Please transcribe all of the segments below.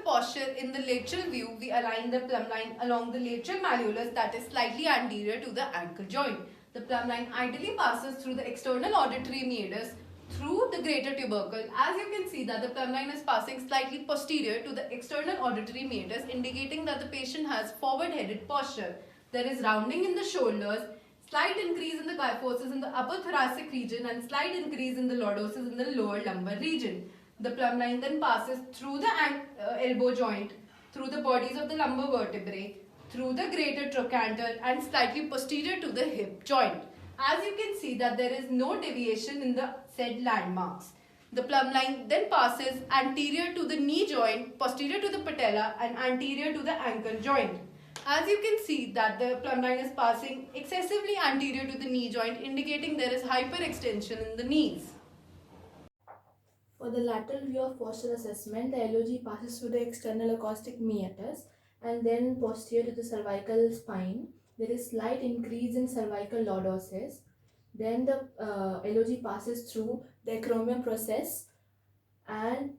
posture in the lateral view, we align the plumb line along the lateral malleolus that is slightly anterior to the ankle joint. The plumb line ideally passes through the external auditory meatus through the greater tubercle. As you can see that the plumb line is passing slightly posterior to the external auditory meatus, indicating that the patient has forward-headed posture. There is rounding in the shoulders, slight increase in the kyphosis in the upper thoracic region and slight increase in the lordosis in the lower lumbar region. The plumb line then passes through the elbow joint, through the bodies of the lumbar vertebrae, through the greater trochanter and slightly posterior to the hip joint. As you can see that there is no deviation in the said landmarks. The plumb line then passes anterior to the knee joint, posterior to the patella and anterior to the ankle joint. As you can see that the plumb line is passing excessively anterior to the knee joint, indicating there is hyperextension in the knees. For the lateral view of posture assessment, the LOG passes through the external acoustic meatus and then posterior to the cervical spine. There is slight increase in cervical lordosis. Then the LOG passes through the acromion process and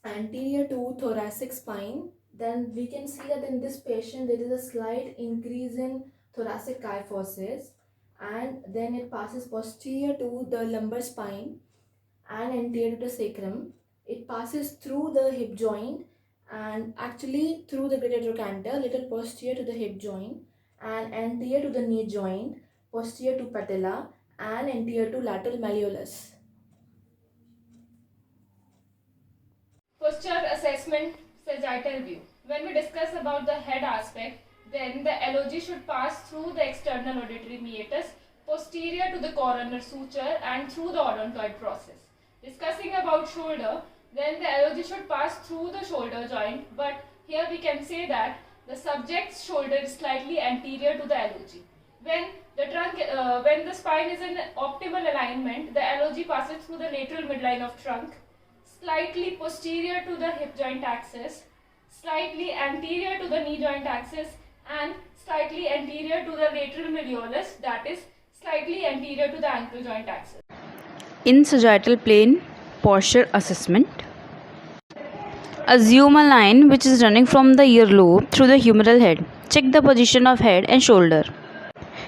anterior to thoracic spine. Then we can see that in this patient there is a slight increase in thoracic kyphosis, and then it passes posterior to the lumbar spine and anterior to the sacrum. It passes through the hip joint and actually through the greater trochanter, little posterior to the hip joint and anterior to the knee joint, posterior to patella and anterior to lateral malleolus. Posture assessment, sagittal view. When we discuss about the head aspect, then the LOG should pass through the external auditory meatus, posterior to the coronar suture and through the odontoid process. Discussing about shoulder, then the LOG should pass through the shoulder joint, but here we can say that the subject's shoulder is slightly anterior to the LOG. When the spine is in optimal alignment, the LOG passes through the lateral midline of trunk, slightly posterior to the hip joint axis, slightly anterior to the knee joint axis and slightly anterior to the lateral malleolus, that is slightly anterior to the ankle joint axis. In sagittal plane posture assessment, assume a line which is running from the earlobe through the humeral head. Check the position of head and shoulder.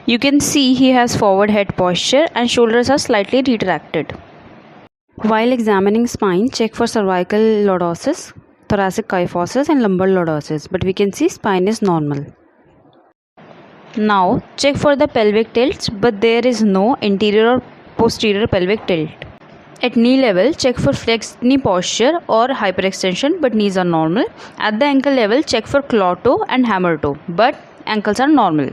You can see he has forward head posture and shoulders are slightly retracted. While examining spine, check for cervical lordosis, thoracic kyphosis and lumbar lordosis, but we can see spine is normal. Now check for the pelvic tilts, but there is no anterior or posterior pelvic tilt. At knee level, check for flexed knee posture or hyperextension, but knees are normal. At the ankle level, check for claw toe and hammer toe, but ankles are normal.